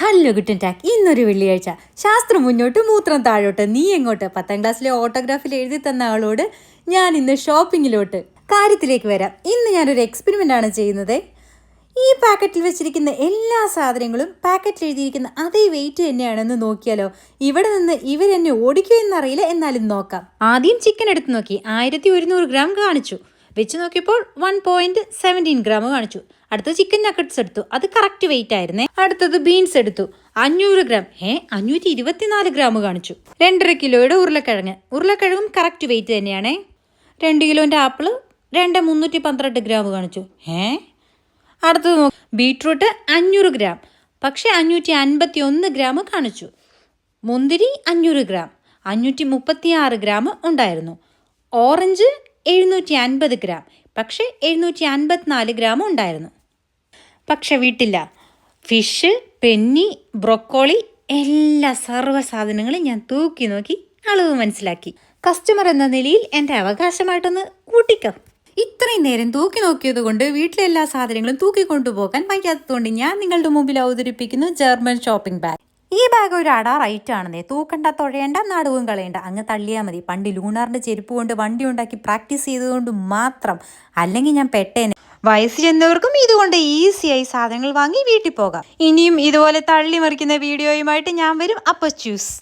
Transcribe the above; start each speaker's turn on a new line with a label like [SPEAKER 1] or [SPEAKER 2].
[SPEAKER 1] Hello Guten talk. ഇന്നൊരു വെള്ളിയാഴ്ച. ശാസ്ത്രം മുന്നോട്ട് മൂത്രം താഴോട്ട്, നീ എങ്ങോട്ട്? 10ാം ക്ലാസ്സിലെ ഓട്ടോഗ്രാഫിൽ എഴുതി തന്ന ആളോട് ഞാൻ ഇന്ന് ഷോപ്പിങ്ങിലോട്ട്. കാര്യത്തിലേക്ക് വരാം. ഇന്ന് ഞാനൊരു എക്സ്പെരിമെൻ്റ് ആണ് ചെയ്യുന്നത്. ഈ പാക്കറ്റിൽ വെച്ചിരിക്കുന്ന എല്ലാ സാധനങ്ങളും പാക്കറ്റിൽ എഴുതിയിരിക്കുന്ന അതേ വെയിറ്റ് തന്നെയാണെന്ന് നോക്കിയാലോ? ഇവിടെ നിന്ന് ഇവരെന്നെ ഓടിക്കുമോ എന്നറിയില്ല, എന്നാലും നോക്കാം. ആദ്യം ചിക്കൻ എടുത്ത് നോക്കി. 1100 ഗ്രാം കാണിച്ചു. വെച്ച് നോക്കിയപ്പോൾ 1.17 ഗ്രാം കാണിച്ചു. അടുത്തത് ചിക്കൻ നഗറ്റ്സ് എടുത്തു, അത് കറക്റ്റ് വെയിറ്റ് ആയിരുന്നേ. അടുത്തത് ബീൻസ് എടുത്തു, 500 ഗ്രാം. 524 ഗ്രാം കാണിച്ചു. 2.5 കിലോയുടെ ഉരുളക്കിഴങ്ങും കറക്റ്റ് വെയിറ്റ് തന്നെയാണേ. 2 കിലോൻ്റെ ആപ്പിള് 312 ഗ്രാം കാണിച്ചു. അടുത്തത് നോക്കി, ബീട്രൂട്ട് 500 ഗ്രാം, പക്ഷേ 551 ഗ്രാം കാണിച്ചു. മുന്തിരി 500 ഗ്രാം, 536 ഗ്രാം ഉണ്ടായിരുന്നു. ഓറഞ്ച് 750 ഗ്രാം, പക്ഷേ 754 ഗ്രാം ഉണ്ടായിരുന്നു. പക്ഷെ വീട്ടില്ല. ഫിഷ്, പെന്നി, ബ്രൊക്കോളി, എല്ലാ സർവ്വ സാധനങ്ങളും ഞാൻ തൂക്കി നോക്കി അളവ് മനസ്സിലാക്കി. കസ്റ്റമർ എന്ന നിലയിൽ എൻ്റെ അവകാശമായിട്ടൊന്ന് കൂട്ടിക്കോ. ഇത്രയും നേരം തൂക്കി നോക്കിയത് കൊണ്ട് വീട്ടിലെ എല്ലാ സാധനങ്ങളും തൂക്കിക്കൊണ്ടുപോകാൻ വയ്യാത്തതുകൊണ്ട് ഞാൻ നിങ്ങളുടെ മുമ്പിൽ അവതരിപ്പിക്കുന്നു ജർമ്മൻ ഷോപ്പിംഗ് ബാഗ്. ഈ ബാഗ് ഒരു അടാ റൈറ്റ് ആണെന്നേ. തൂക്കണ്ട, തുഴയണ്ട, നടുവും കളയണ്ട, അങ്ങ് തള്ളിയാൽ മതി. പണ്ട് ലൂണാറിൻ്റെ ചെരുപ്പ് കൊണ്ട് വണ്ടി ഉണ്ടാക്കി പ്രാക്ടീസ് ചെയ്തുകൊണ്ട് മാത്രം, അല്ലെങ്കിൽ ഞാൻ പെട്ടേനെ. വയസ്സ് ചെന്നവർക്കും ഇതുകൊണ്ട് ഈസിയായി സാധനങ്ങൾ വാങ്ങി വീട്ടിൽ പോകാം. ഇനിയും ഇതുപോലെ തള്ളി മറിക്കുന്ന വീഡിയോയുമായിട്ട് ഞാൻ വരും. അപ്പോൾ ചൂസ്.